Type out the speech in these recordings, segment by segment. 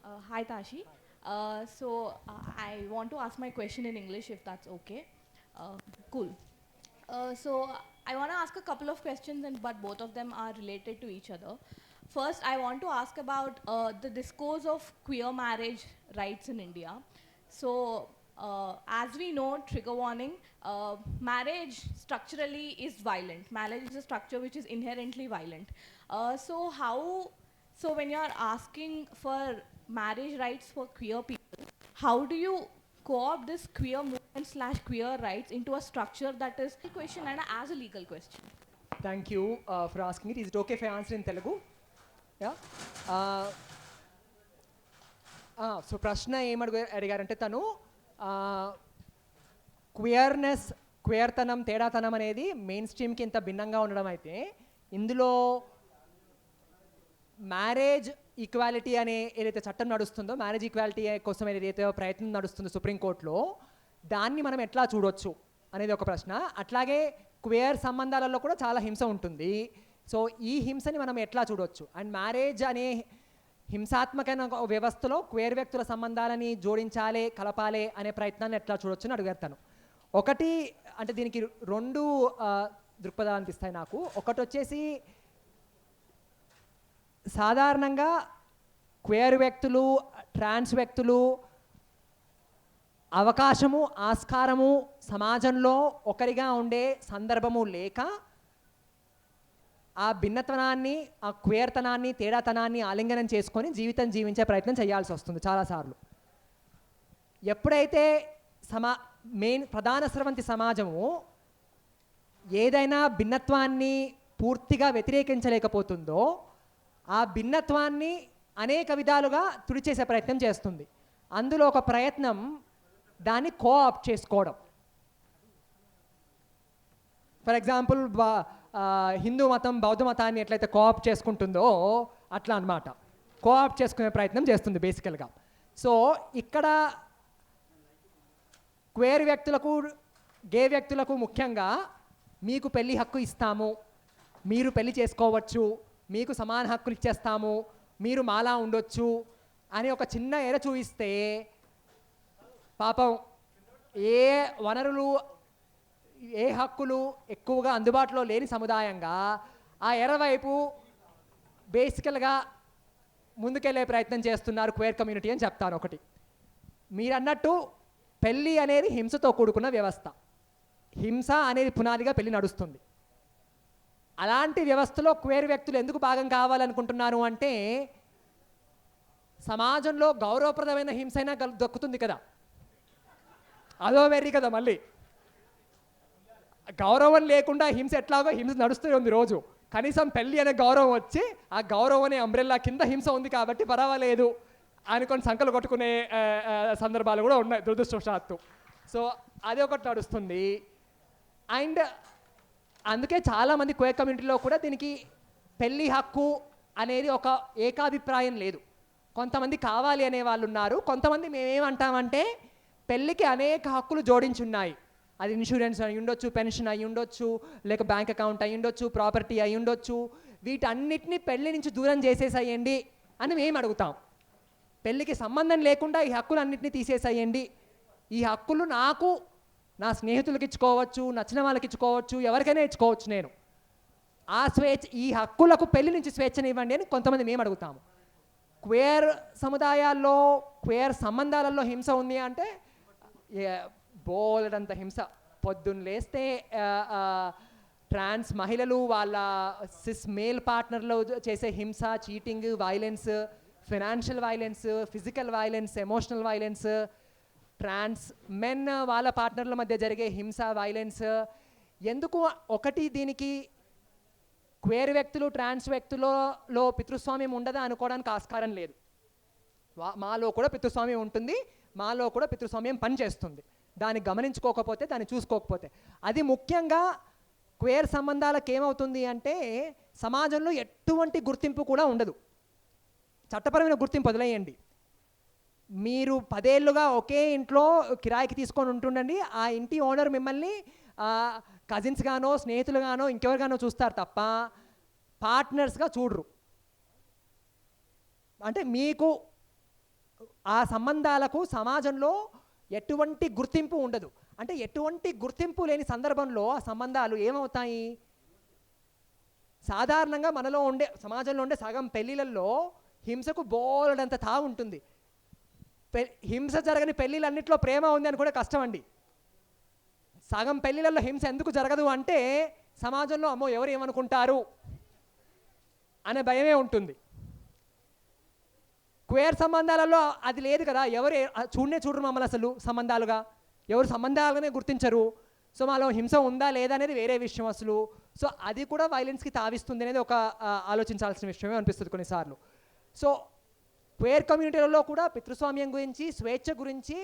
Hi Tashi. I want to ask my question in English if that's okay. Cool. So I want to ask a couple of questions, but both of them are related to each other. First, I want to ask about the discourse of queer marriage rights in India. As we know, trigger warning, marriage structurally is violent. Marriage is a structure which is inherently violent. So when you are asking for marriage rights for queer people, how do you co-opt this queer movement slash queer rights into a structure that is a question and as a legal question? Thank you for asking it. Is it okay if I answer in Telugu? Yeah. So ప్రశ్న అడిగారంటే తను క్వియర్నెస్ క్వియర్తనం తేడాతనం అనేది main స్ట్రీమ్కి ఇంత భిన్నంగా ఉండడం అయితే ఇందులో marriage equality అనే ఏదైతే చట్టం నడుస్తుందో మ్యారేజ్ ఈక్వాలిటీ కోసం ఏదైతే ప్రయత్నం నడుస్తుందో సుప్రీంకోర్టులో దాన్ని మనం ఎట్లా చూడొచ్చు అనేది ఒక ప్రశ్న. అట్లాగే క్వేర్ సంబంధాలలో కూడా చాలా హింస ఉంటుంది. సో ఈ హింసని మనం ఎట్లా చూడొచ్చు అండ్ మ్యారేజ్ అనే హింసాత్మకమైన వ్యవస్థలో క్వేర్ వ్యక్తుల సంబంధాలని జోడించాలి కలపాలి అనే ప్రయత్నాన్ని ఎట్లా చూడొచ్చు అని అడుగుతాను. ఒకటి అంటే దీనికి రెండు దృక్పథాలు అనిపిస్తాయి నాకు. ఒకటి వచ్చేసి సాధారణంగా క్వేర్ వ్యక్తులు ట్రాన్స్ వ్యక్తులు అవకాశము ఆస్కారము సమాజంలో ఒకరిగా ఉండే సందర్భము లేక ఆ భిన్నతనాన్ని ఆ క్వేర్తనాన్ని తేడాతనాన్ని ఆలింగనం చేసుకొని జీవితం జీవించే ప్రయత్నం చేయాల్సి వస్తుంది చాలాసార్లు. ఎప్పుడైతే ప్రధాన స్రవంతి సమాజము ఏదైనా భిన్నత్వాన్ని పూర్తిగా వ్యతిరేకించలేకపోతుందో ఆ భిన్నత్వాన్ని అనేక విధాలుగా తుడిచేసే ప్రయత్నం చేస్తుంది. అందులో ఒక ప్రయత్నం దాన్ని కోఆప్ట్ చేసుకోవడం. ఫర్ ఎగ్జాంపుల్ హిందూ మతం బౌద్ధ మతాన్ని ఎట్లయితే కోఆప్ట్ చేసుకుంటుందో అట్లా అనమాట కోఆప్ట్ చేసుకునే ప్రయత్నం చేస్తుంది బేసికల్గా. సో ఇక్కడ క్వేర్ వ్యక్తులకు గే వ్యక్తులకు ముఖ్యంగా మీకు పెళ్లి హక్కు ఇస్తాము, మీరు పెళ్లి చేసుకోవచ్చు, మీకు సమాన హక్కులు ఇచ్చేస్తాము, మీరు మాలా ఉండొచ్చు అని ఒక చిన్న ఎర చూపిస్తే పాపం ఏ వనరులు ఏ హక్కులు ఎక్కువగా అందుబాటులో లేని సముదాయంగా ఆ ఎరవైపు బేసికల్గా ముందుకెళ్ళే ప్రయత్నం చేస్తున్నారు క్వేర్ కమ్యూనిటీ అని చెప్తాను. ఒకటి మీరు అన్నట్టు పెళ్ళి అనేది హింసతో కూడుకున్న వ్యవస్థ. హింస అనేది పునాదిగా పెళ్ళి నడుస్తుంది. అలాంటి వ్యవస్థలో క్వేర్ వ్యక్తులు ఎందుకు భాగం కావాలనుకుంటున్నారు అంటే సమాజంలో గౌరవప్రదమైన హింస అయినా దక్కుతుంది కదా, అదో వెర్రి కదా. మళ్ళీ గౌరవం లేకుండా హింస ఎట్లాగో హింస నడుస్తూనే ఉంది రోజు. కనీసం పెళ్ళి అనే గౌరవం వచ్చి ఆ గౌరవం అనే అంబ్రెల్లా కింద హింస ఉంది కాబట్టి పర్వాలేదు అనుకొని సంకలు కొట్టుకునే సందర్భాలు కూడా ఉన్నాయి దురదృష్టవశాత్తు. సో అది ఒకటి నడుస్తుంది. అండ్ అందుకే చాలామంది క్వేర్ కమ్యూనిటీలో కూడా దీనికి పెళ్ళి హక్కు అనేది ఒక ఏకాభిప్రాయం లేదు. కొంతమంది కావాలి అనే వాళ్ళు ఉన్నారు, కొంతమంది మేమేమంటామంటే పెళ్ళికి అనేక హక్కులు జోడించున్నాయి. అది ఇన్సూరెన్స్ అయి ఉండొచ్చు, పెన్షన్ అయి ఉండొచ్చు, లేక బ్యాంక్ అకౌంట్ అయి ఉండొచ్చు, ప్రాపర్టీ అయి ఉండొచ్చు. వీటన్నిటిని పెళ్ళి నుంచి దూరం చేసేసేయండి అని మేము అడుగుతాం. పెళ్ళికి సంబంధం లేకుండా ఈ హక్కులు అన్నింటినీ తీసేసేయండి, ఈ హక్కులు నాకు నా స్నేహితులకి ఇచ్చుకోవచ్చు, నచ్చిన వాళ్ళకి ఇచ్చుకోవచ్చు, ఎవరికైనా ఇచ్చుకోవచ్చు, నేను ఆ స్వేచ్ఛ ఈ హక్కులకు పెళ్లి నుంచి స్వేచ్ఛనివ్వండి అని కొంతమంది మేము అడుగుతాము. క్వేర్ సముదాయాల్లో క్వేర్ సంబంధాలలో హింస ఉంది అంటే బోలెడంత హింస. పొద్దున్న లేస్తే ట్రాన్స్ మహిళలు వాళ్ళ సిస్ మేల్ పార్ట్నర్లో చేసే హింస, cheating, violence, financial violence, physical violence, emotional violence, trans men వాళ్ళ పార్ట్నర్ల మధ్య జరిగే హింస, వైలెన్స్. ఎందుకు ఒకటి దీనికి క్వేర్ వ్యక్తులు ట్రాన్స్ వ్యక్తులలో పితృస్వామ్యం ఉండదా అనుకోవడానికి ఆస్కారం లేదు. మాలో కూడా పితృస్వామ్యం ఉంటుంది, మాలో కూడా పితృస్వామ్యం పనిచేస్తుంది. దాన్ని గమనించుకోకపోతే, దాన్ని చూసుకోకపోతే. అది ముఖ్యంగా క్వేర్ సంబంధాలకు ఏమవుతుంది అంటే సమాజంలో ఎటువంటి గుర్తింపు కూడా ఉండదు. చట్టపరమైన గుర్తింపు వదిలేయండి, మీరు 10 ఏళ్ళుగా ఒకే ఇంట్లో కిరాయికి తీసుకొని ఉంటుండండి, ఆ ఇంటి ఓనర్ మిమ్మల్ని కజిన్స్ గానో స్నేహితులుగానో ఇంకెవరిగానో చూస్తారు తప్ప పార్ట్నర్స్గా చూడరు. అంటే మీకు ఆ సంబంధాలకు సమాజంలో ఎటువంటి గుర్తింపు ఉండదు. అంటే ఎటువంటి గుర్తింపు లేని సందర్భంలో ఆ సంబంధాలు ఏమవుతాయి? సాధారణంగా మనలో ఉండే సమాజంలో ఉండే సగం పెళ్ళిళ్ళల్లో హింసకు బోలెడంత తావు ఉంటుంది. హింస జరగని పెళ్ళిళ్ళన్నింటిలో ప్రేమ ఉంది అని కూడా కష్టం అండి. సగం పెళ్ళిళ్ళల్లో హింస ఎందుకు జరగదు అంటే సమాజంలో అమ్మో ఎవరు ఏమనుకుంటారు అనే భయమే ఉంటుంది. క్వేర్ సంబంధాలలో అది లేదు కదా, ఎవరు చూడరు మమ్మల్ని అసలు సంబంధాలుగా, ఎవరు సంబంధాలుగానే గుర్తించరు. సో మాలో హింస ఉందా లేదా అనేది వేరే విషయం అసలు. సో అది కూడా వైలెన్స్కి తావిస్తుంది అనేది ఒక ఆలోచించాల్సిన విషయమే అనిపిస్తుంది కొన్నిసార్లు. సో క్వేర్ కమ్యూనిటీలలో కూడా పితృస్వామ్యం గురించి, స్వేచ్ఛ గురించి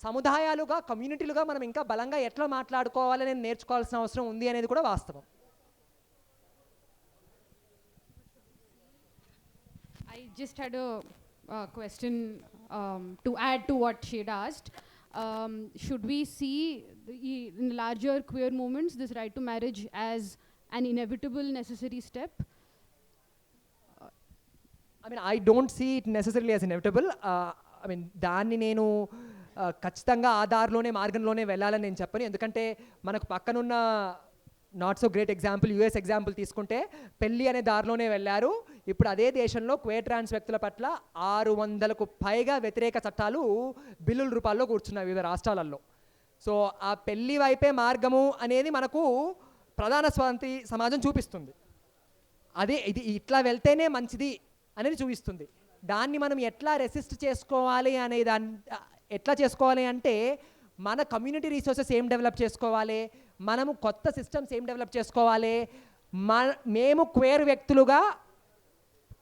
సముదాయాలుగా, కమ్యూనిటీలుగా మనం ఇంకా బలంగా ఎట్లా మాట్లాడుకోవాలని నేర్చుకోవాల్సిన అవసరం ఉంది అనేది కూడా వాస్తవం. I just had a question to add to what she had asked. Should we see in larger queer movements this right to marriage as an inevitable necessary step? I don't see it necessarily as inevitable. దాన్ని నేను ఖచ్చితంగా ఆ దారిలోనే మార్గంలోనే వెళ్ళాలని నేను చెప్పను. ఎందుకంటే మనకు పక్కనున్న not so great example US example తీసుకుంటే పెళ్ళి అనే దారిలోనే వెళ్ళారు. ఇప్పుడు అదే దేశంలో క్వేర్ ట్రాన్స్ వ్యక్తుల పట్ల 600కు పైగా వ్యతిరేక చట్టాలు బిల్లుల రూపాల్లో కూర్చున్నాయి వివిధ రాష్ట్రాలలో. సో ఆ పెళ్ళి వైపే మార్గము అనేది మనకు ప్రధాన స్వాతంత్ర సమాజం చూపిస్తుంది. అదే ఇది ఇట్లా వెళ్తేనే మంచిది అనేది చూపిస్తుంది. దాన్ని మనం ఎట్లా రెసిస్ట్ చేసుకోవాలి అనే ఎట్లా చేసుకోవాలి అంటే మన కమ్యూనిటీ రీసోర్సెస్ ఏం డెవలప్ చేసుకోవాలి, మనము కొత్త సిస్టమ్స్ ఏం డెవలప్ చేసుకోవాలి, మేము క్వేర్ వ్యక్తులుగా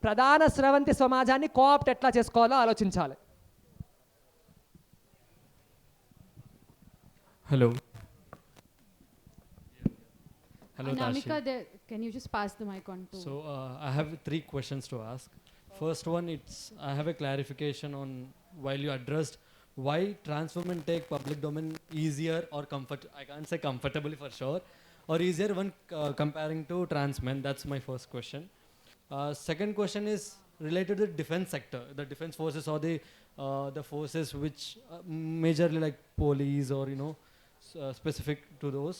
ప్రధాన స్రవంతి సమాజాన్ని కోఆప్ట్ ఎట్లా చేసుకోవాలో ఆలోచించాలి. Hello. Hello, Anamika, Tashi. can you just pass the mic on to? So I have 3 questions to ask. First one, I have a clarification on while you addressed why trans women take public domain easier or I can't say comfortably for sure, or easier when comparing to trans men. That's my first question. Second question is related to the defense sector, the defense forces or the forces which majorly like police or specific to those.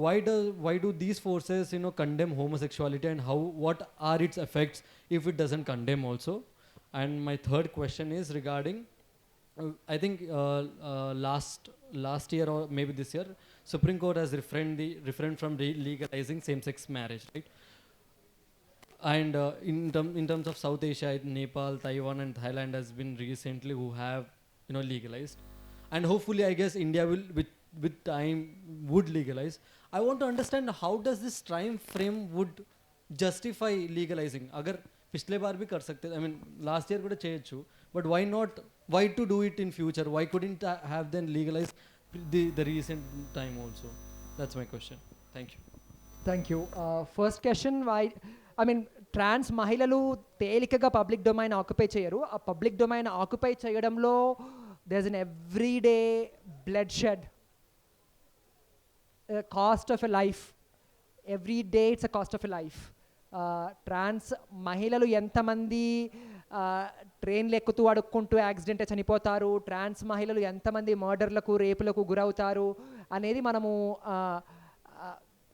Why do these forces condemn homosexuality, and what are its effects if it doesn't condemn also? And my third question is regarding I think last year or maybe this year Supreme Court has refrained from legalizing same-sex marriage, right? And in terms of South Asia, Nepal, Taiwan and Thailand has been recently who have legalized, and hopefully I guess India will with time would legalize. I want to understand how does this time frame would justify legalizing? Agar पिछले बार भी कर सकते, I mean last year kuda cheyochu, but why not, why to do it in future, why couldn't have then legalized the recent time also? That's my question. Thank you. First question, why ట్రాన్స్ మహిళలు తేలికగా public domain occupy చేయరు. ఆ public domain occupy చేయడంలో there is an everyday bloodshed, cost of a life, every day it's a cost of a life. Trans మహిళలు ఎంతమంది ట్రైన్లు ఎక్కుతూ అడుక్కుంటూ accident చనిపోతారు, ట్రాన్స్ మహిళలు ఎంతమంది మర్డర్లకు, రేపులకు గురవుతారు అనేది మనము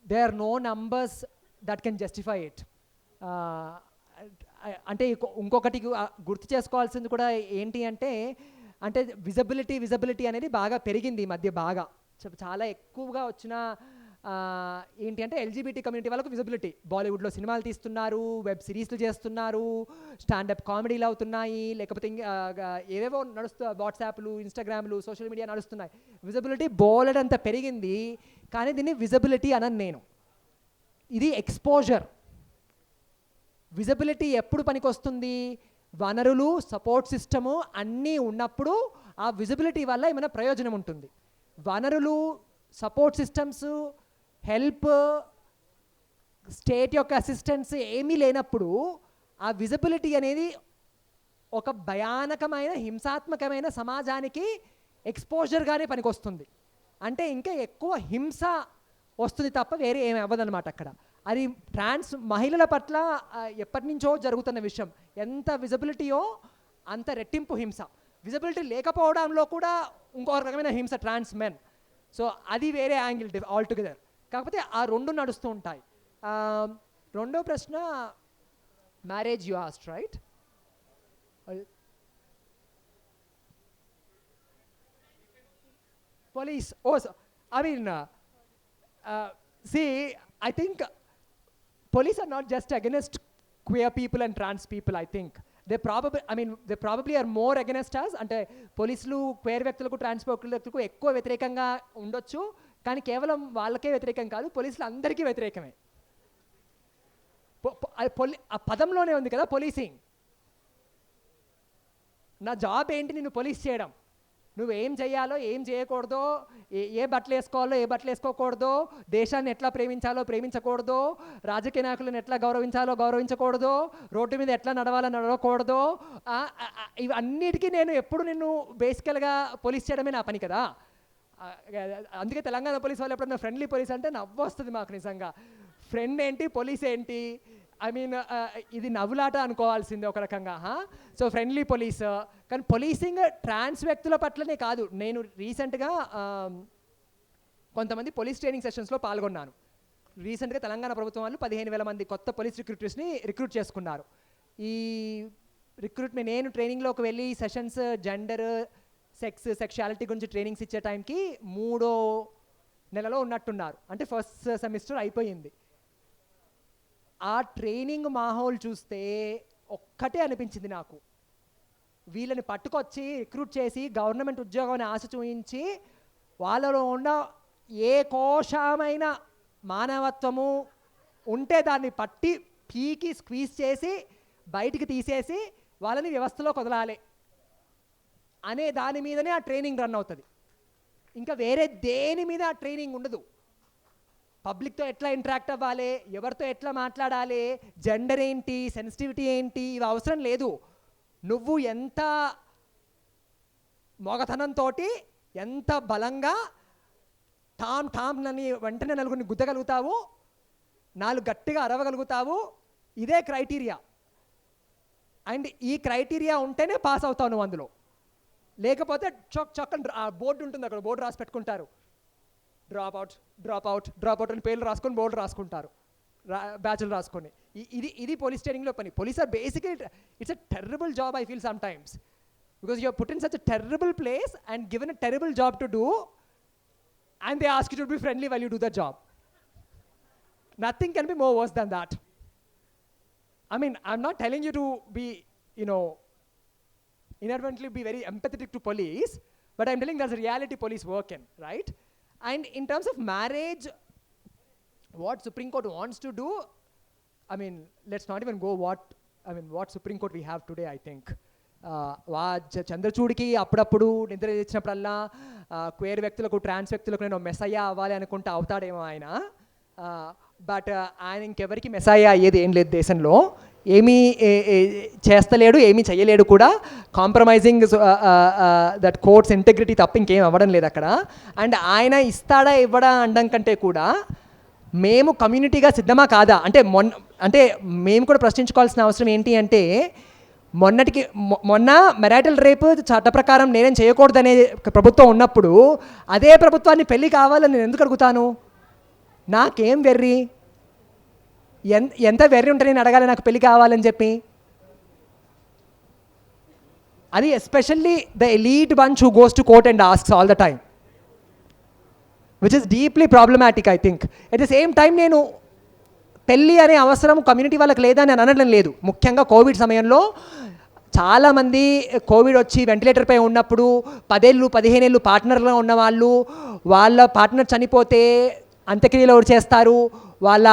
they are no numbers that can justify it. అంటే ఇంకొకటి గుర్తు చేసుకోవాల్సింది కూడా ఏంటి అంటే విజిబిలిటీ అనేది బాగా పెరిగింది ఈ మధ్య, బాగా చాలా ఎక్కువగా వచ్చిన ఏంటి అంటే ఎల్జీబీటీ కమ్యూనిటీ వాళ్ళకు విజిబిలిటీ. బాలీవుడ్లో సినిమాలు తీస్తున్నారు, వెబ్ సిరీస్లు చేస్తున్నారు, స్టాండప్ కామెడీలు అవుతున్నాయి, లేకపోతే ఏవేవో వాట్సాప్లు, ఇన్స్టాగ్రామ్లు, సోషల్ మీడియా నడుస్తున్నాయి. విజిబిలిటీ బోలెడంత పెరిగింది, కానీ దీన్ని విజిబిలిటీ అనను నేను, ఇది ఎక్స్పోజర్. విజిబిలిటీ ఎప్పుడు పనికొస్తుంది? వనరులు, సపోర్ట్ సిస్టము అన్నీ ఉన్నప్పుడు ఆ విజిబిలిటీ వల్ల ఏమైనా ప్రయోజనం ఉంటుంది. వనరులు, సపోర్ట్ సిస్టమ్స్, హెల్ప్, స్టేట్ యొక్క అసిస్టెన్స్ ఏమీ లేనప్పుడు ఆ విజిబిలిటీ అనేది ఒక భయానకమైన, హింసాత్మకమైన సమాజానికి ఎక్స్పోజర్గానే పనికొస్తుంది. అంటే ఇంకా ఎక్కువ హింస వస్తుంది తప్ప వేరే ఏమి అవ్వదన్నమాట అక్కడ. అది ట్రాన్స్ మహిళల పట్ల ఎప్పటి నుంచో జరుగుతున్న విషయం. ఎంత విజిబిలిటీయో అంత రెట్టింపు హింస. విజిబిలిటీ లేకపోవడంలో కూడా ఇంకో రకమైన హింస ట్రాన్స్ మెన్. సో అది వేరే యాంగిల్ ఆల్ టుగెదర్. కాకపోతే ఆ రెండు నడుస్తూ ఉంటాయి. రెండో ప్రశ్న marriage you asked right. Police, oh, so, I mean, see, I think police are not just against queer people and trans people, I think. They probably are more against us. అంటే పోలీసులు queer వ్యక్తులకు, ట్రాన్స్ వ్యక్తులకు ఎక్కువ వ్యతిరేకంగా ఉండొచ్చు, కానీ కేవలం వాళ్ళకే వ్యతిరేకం కాదు, పోలీసులు అందరికీ వ్యతిరేకమే. ఆ పదంలోనే ఉంది కదా పోలీసింగ్. నా జాబ్ ఏంటి, నిన్ను పోలీస్ చేయడం. నువ్వేం చేయాలో ఏం చేయకూడదో, ఏ బట్టలు వేసుకోవాలో ఏ బట్టలు వేసుకోకూడదో, దేశాన్ని ఎట్లా ప్రేమించాలో ప్రేమించకూడదో, రాజకీయ నాయకులను ఎట్లా గౌరవించాలో గౌరవించకూడదో, రోడ్డు మీద ఎట్లా నడవాలో నడవకూడదో, ఇవన్నిటికీ నేను ఎప్పుడు నిన్ను బేసికల్గా పోలీస్ చేయడమే నా పని కదా. అందుకే తెలంగాణ పోలీస్ వాళ్ళు ఎప్పుడన్నా ఫ్రెండ్లీ పోలీస్ అంటే నవ్వు వస్తుంది మాకు నిజంగా. ఫ్రెండ్ ఏంటి, పోలీస్ ఏంటి, ఇది నవ్వులాట అనుకోవాల్సిందే ఒక రకంగా. సో ఫ్రెండ్లీ పోలీస్, కానీ పోలీసింగ్ ట్రాన్స్ వ్యక్తుల పట్లనే కాదు. నేను రీసెంట్గా కొంతమంది పోలీస్ ట్రైనింగ్ సెషన్స్లో పాల్గొన్నాను. రీసెంట్గా తెలంగాణ ప్రభుత్వం వాళ్ళు 15,000 మంది కొత్త పోలీస్ రిక్రూటర్స్ని రిక్రూట్ చేసుకున్నారు. ఈ రిక్రూట్మెంట్ నేను ట్రైనింగ్లోకి వెళ్ళి సెషన్స్ జెండర్, సెక్స్, సెక్షువాలిటీ గురించి ట్రైనింగ్స్ ఇచ్చే టైంకి 3వ నెలలో ఉన్నట్టున్నారు. అంటే ఫస్ట్ సెమిస్టర్ అయిపోయింది. ఆ ట్రైనింగ్ మాహోల్ చూస్తే ఒక్కటే అనిపించింది నాకు, వీళ్ళని పట్టుకొచ్చి రిక్రూట్ చేసి గవర్నమెంట్ ఉద్యోగం ఆశ చూయించి వాళ్ళలో ఉన్న ఏ కోశమైన మానవత్వము ఉంటే దాన్ని పట్టి పీకి స్క్వీజ్ చేసి బయటికి తీసేసి వాళ్ళని వ్యవస్థలో వదలాలి అనే దాని మీదనే ఆ ట్రైనింగ్ రన్ అవుతుంది. ఇంకా వేరే దేని మీద ఆ ట్రైనింగ్ ఉండదు. పబ్లిక్తో ఎట్లా ఇంటరాక్ట్ అవ్వాలి, ఎవరితో ఎట్లా మాట్లాడాలి, జెండర్ ఏంటి, సెన్సిటివిటీ ఏంటి, ఇవి అవసరం లేదు. నువ్వు ఎంత మొగతనంతో ఎంత బలంగా ఠామ్ నని వెంటనే నలుగురిని గుద్దగలుగుతావు, 4 గట్టిగా అరవగలుగుతావు, ఇదే క్రైటీరియా. అండ్ ఈ క్రైటీరియా ఉంటేనే పాస్ అవుతావు నువ్వు అందులో. లేకపోతే చొక్కని బోర్డు ఉంటుంది, అక్కడ బోర్డు రాసి పెట్టుకుంటారు, డ్రాప్ అవుట్ అని పేర్లు రాసుకొని బోర్డు రాసుకుంటారు, బ్యాచ్లు రాసుకొని. ఇది పోలీస్ ట్రైనింగ్లో పని. Police are basically it's a terrible job I feel sometimes, because you are put in such a terrible place and given a terrible job to do, and they ask you to be friendly while you do the job. Nothing can be more worse than that. I mean, I'm not telling you to be, inadvertently be very empathetic to police, but I'm telling there's a reality police work in, right? And in terms of marriage, what Supreme Court wants to do, let's not even go what Supreme Court we have today, I think. చంద్రచూడికి అప్పుడప్పుడు నిద్ర తెచ్చినప్పుడల్లా queer వ్యక్తులకు, ట్రాన్స్ వ్యక్తులకు నేను మెస్సయ్య అవ్వాలి అనుకుంటే అవుతాడేమో ఆయన. But ఆయన ఇంకెవరికి మెస్సయ్య అయ్యేది ఏం లేదు దేశంలో. ఏమీ చేస్తలేడు, ఏమీ చేయలేడు కూడా. కాంప్రమైజింగ్ దట్ కోర్ట్స్ ఇంటెగ్రిటీ తప్ప ఇంకేం అవ్వడం లేదు అక్కడ. అండ్ ఆయన ఇస్తాడా ఇవ్వడా అనడం కంటే కూడా మేము కమ్యూనిటీగా సిద్ధమా కాదా అంటే మేము కూడా ప్రశ్నించుకోవాల్సిన అవసరం ఏంటి అంటే, మొన్న మెరైటల్ రేపు చట్ట ప్రకారం నేనేం చేయకూడదనే ప్రభుత్వం ఉన్నప్పుడు అదే ప్రభుత్వాన్ని పెళ్ళి కావాలని నేను ఎందుకు అడుగుతాను? నాకేం వెర్రి, ఎంత వెర్రి ఉంటే నేను అడగాలి నాకు పెళ్ళి కావాలని చెప్పి? అది especially the elite bunch who goes to court and asks all the time, which is deeply problematic I think. At the same time నేను పెళ్ళి అనే అవసరం కమ్యూనిటీ వాళ్ళకి లేదా అని అనడం లేదు. ముఖ్యంగా కోవిడ్ సమయంలో చాలామంది కోవిడ్ వచ్చి వెంటిలేటర్పై ఉన్నప్పుడు 10 ఏళ్ళు 15 ఏళ్ళు పార్ట్నర్గా ఉన్నవాళ్ళు, వాళ్ళ పార్ట్నర్ చనిపోతే అంత్యక్రియలు ఎవరు చేస్తారు, వాళ్ళ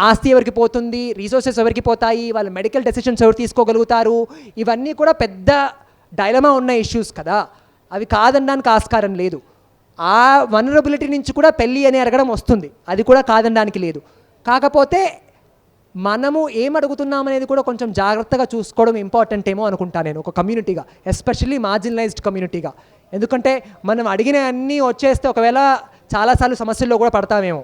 ఆస్తి ఎవరికి పోతుంది, రిసోర్సెస్ ఎవరికి పోతాయి, వాళ్ళ మెడికల్ డెసిషన్స్ ఎవరు తీసుకోగలుగుతారు, ఇవన్నీ కూడా పెద్ద డైలమా ఉన్న ఇష్యూస్ కదా. అవి కాదనడానికి ఆస్కారం లేదు. ఆ వనరబిలిటీ నుంచి కూడా పెళ్ళి అని అడగడం వస్తుంది, అది కూడా కాదనడానికి లేదు. కాకపోతే మనము ఏం అడుగుతున్నామనేది కూడా కొంచెం జాగ్రత్తగా చూసుకోవడం ఇంపార్టెంట్ ఏమో అనుకుంటా నేను, ఒక కమ్యూనిటీగా, ఎస్పెషల్లీ మార్జినలైజ్డ్ కమ్యూనిటీగా. ఎందుకంటే మనం అడిగిన అన్నీ వచ్చేస్తే ఒకవేళ చాలాసార్లు సమస్యల్లో కూడా పడతామేమో.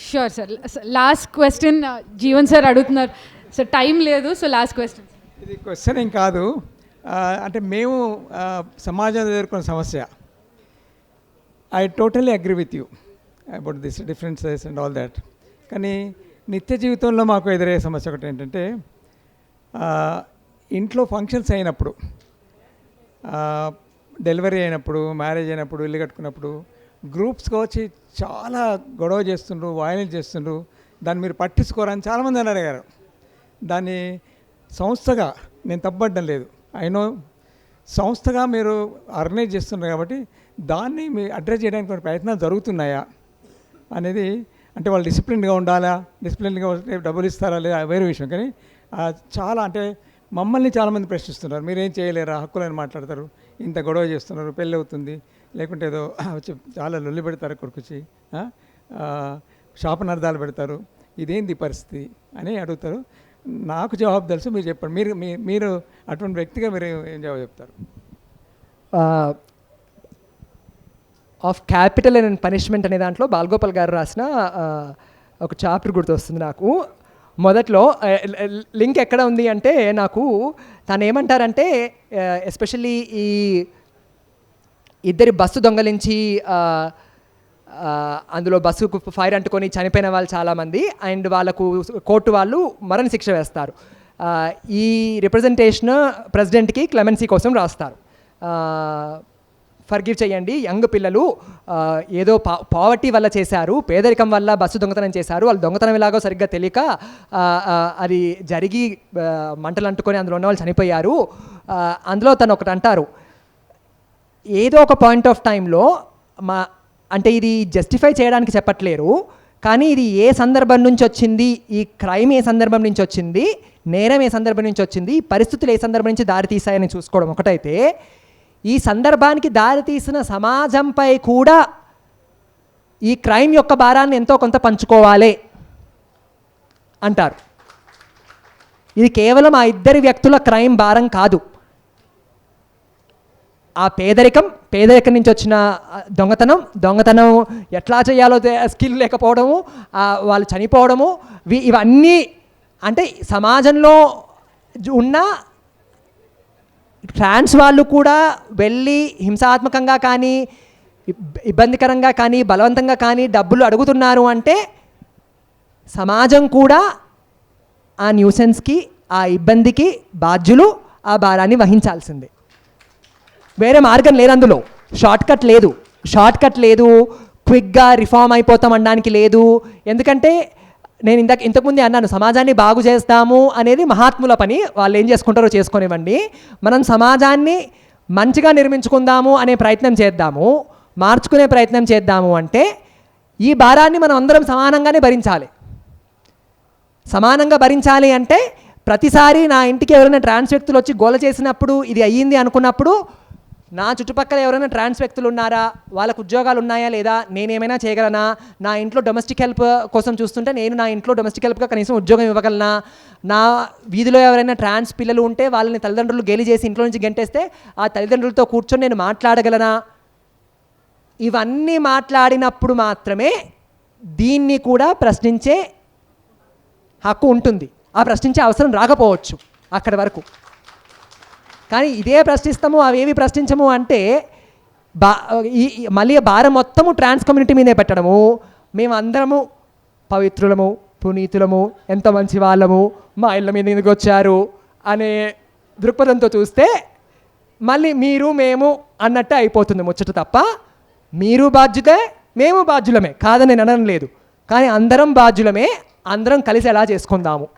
Sure sir. Last question Jeevan sir అడుగుతున్నారు సార్, టైం లేదు, సో లాస్ట్ క్వశ్చన్. ఇది క్వశ్చన్ ఏం కాదు, అంటే మేము సమాజంలో ఎదుర్కొన్న సమస్య. I totally agree with you about this differences and all that. కానీ నిత్య జీవితంలో మాకు ఎదురయ్యే సమస్య ఒకటి ఏంటంటే, ఇంట్లో ఫంక్షన్స్ అయినప్పుడు, డెలివరీ అయినప్పుడు, మ్యారేజ్ అయినప్పుడు, ఇల్లు కట్టుకున్నప్పుడు గ్రూప్స్కి వచ్చి చాలా గొడవ చేస్తుండ్రు, వయలెన్స్ చేస్తుండ్రు. దాన్ని మీరు పట్టించుకోరని చాలామంది అని అడిగారు. దాన్ని సంస్థగా నేను తప్పబడ్డం లేదు, అయినో సంస్థగా మీరు ఆర్గనైజ్ చేస్తున్నారు కాబట్టి దాన్ని మీ అడ్రస్ చేయడానికి కొన్ని ప్రయత్నాలు జరుగుతున్నాయా అనేది. అంటే వాళ్ళు డిసిప్లిన్గా ఉండాలా, డిసిప్లిన్గా డబ్బులు ఇస్తారా లేదా వేరే విషయం. కానీ చాలా అంటే మమ్మల్ని చాలామంది ప్రశ్నిస్తున్నారు, మీరేం చేయలేరా, హక్కులని మాట్లాడతారు, ఇంత గొడవ చేస్తున్నారు, పెళ్ళి అవుతుంది, లేకుంటే ఏదో వచ్చి చాలా లొల్లి పెడతారు, కొడుకుచ్చి శాపనార్థాలు పెడతారు, ఇదేంది పరిస్థితి అని అడుగుతారు. నాకు జవాబు తెలుసు, మీరు చెప్పండి. మీరు అటువంటి వ్యక్తిగా మీరు ఏం జవాబు చెప్తారు? ఆఫ్ క్యాపిటల్ అండ్ పనిష్మెంట్ అనే దాంట్లో బాలగోపాల్ గారు రాసిన ఒక చాప్టర్ గుర్తొస్తుంది నాకు. మొదట్లో లింక్ ఎక్కడ ఉంది అంటే, నాకు తను ఏమంటారంటే, ఎస్పెషల్లీ ఈ ఇద్దరి బస్సు దొంగలించి అందులో బస్సుకు ఫైర్ అంటుకొని చనిపోయిన వాళ్ళు చాలామంది, అండ్ వాళ్ళకు కోర్టు వాళ్ళు మరణ శిక్ష వేస్తారు. ఈ రిప్రజెంటేషన్ ప్రెసిడెంట్కి క్లెమెన్సీ కోసం రాస్తారు. ఫర్గివ్ చేయండి, యంగ్ పిల్లలు ఏదో పావర్టీ వల్ల చేశారు, పేదరికం వల్ల బస్సు దొంగతనం చేశారు, వాళ్ళు దొంగతనం ఎలాగో సరిగ్గా తెలియక అది జరిగి మంటలు అంటుకొని అందులో ఉన్న వాళ్ళు చనిపోయారు. అందులో తను ఒకటి అంటారు, ఏదో ఒక పాయింట్ ఆఫ్ టైంలో అంటే ఇది జస్టిఫై చేయడానికి చెప్పట్లేరు, కానీ ఇది ఏ సందర్భం నుంచి వచ్చింది, ఈ క్రైమ్ ఏ సందర్భం నుంచి వచ్చింది, నేరం ఏ సందర్భం నుంచి వచ్చింది, పరిస్థితులు ఏ సందర్భం నుంచి దారి తీసాయని చూసుకోవడం ఒకటైతే, ఈ సందర్భానికి దారితీసిన సమాజంపై కూడా ఈ క్రైమ్ యొక్క భారాన్ని ఎంతో కొంత పంచుకోవాలి అంటారు. ఇది కేవలం ఆ ఇద్దరి వ్యక్తుల క్రైమ్ భారం కాదు. ఆ పేదరికం నుంచి వచ్చిన దొంగతనం ఎట్లా చేయాలో స్కిల్ లేకపోవడము, వాళ్ళు చనిపోవడము, ఇవన్నీ అంటే సమాజంలో ఉన్న ట్రాన్స్ వాళ్ళు కూడా వెళ్ళి హింసాత్మకంగా కానీ, ఇబ్బందికరంగా కానీ, బలవంతంగా కానీ డబ్బులు అడుగుతున్నారు అంటే సమాజం కూడా ఆ న్యూసెన్స్కి, ఆ ఇబ్బందికి బాధ్యులు, ఆ భారాన్ని వహించాల్సిందే. వేరే మార్గం లేదు, అందులో షార్ట్ కట్ లేదు, క్విక్గా రిఫార్మ్ అయిపోతాం అనడానికి లేదు. ఎందుకంటే నేను ఇంతకుముందే అన్నాను, సమాజాన్ని బాగు చేస్తాము అనేది మహాత్ముల పని, వాళ్ళు ఏం చేసుకుంటారో చేసుకొనివ్వండి. మనం సమాజాన్ని మంచిగా నిర్మించుకుందాము అనే ప్రయత్నం చేద్దాము, మార్చుకునే ప్రయత్నం చేద్దాము అంటే ఈ భారాన్ని మనం అందరం సమానంగానే భరించాలి. సమానంగా భరించాలి అంటే ప్రతిసారి నా ఇంటికి ఎవరైనా ట్రాన్స్ వ్యక్తులు వచ్చి గోల చేసినప్పుడు, ఇది అయ్యింది అనుకున్నప్పుడు, నా చుట్టుపక్కల ఎవరైనా ట్రాన్స్ వ్యక్తులు ఉన్నారా, వాళ్ళకు ఉద్యోగాలు ఉన్నాయా లేదా, నేనేమైనా చేయగలనా, నా ఇంట్లో డొమెస్టిక్ హెల్ప్ కోసం చూస్తుంటే నేను నా ఇంట్లో డొమెస్టిక్ హెల్ప్గా కనీసం ఉద్యోగం ఇవ్వగలనా, నా వీధిలో ఎవరైనా ట్రాన్స్ పిల్లలు ఉంటే వాళ్ళని తల్లిదండ్రులు గేలి చేసి ఇంట్లో నుంచి గెంటేస్తే ఆ తల్లిదండ్రులతో కూర్చొని నేను మాట్లాడగలనా, ఇవన్నీ మాట్లాడినప్పుడు మాత్రమే దీన్ని కూడా ప్రశ్నించే హక్కు ఉంటుంది. ఆ ప్రశ్నించే అవసరం రాకపోవచ్చు అక్కడి వరకు. కానీ ఇదే ప్రశ్నిస్తాము, అవేవి ప్రశ్నించము అంటే మళ్ళీ భారం మొత్తము ట్రాన్స్ కమ్యూనిటీ మీదే పెట్టడము, మేమందరము పవిత్రులము, పునీతులము, ఎంత మంచి వాళ్ళము, మా ఇళ్ళ మీద ఎందుకు వచ్చారు అనే దృక్పథంతో చూస్తే మళ్ళీ మీరు మేము అన్నట్టే అయిపోతుంది ముచ్చట తప్ప, మీరు బాధ్యుతే మేము బాధ్యులమే కాదని నేను అనడం లేదు, కానీ అందరం బాధ్యులమే, అందరం కలిసి ఎలా చేసుకుందాము.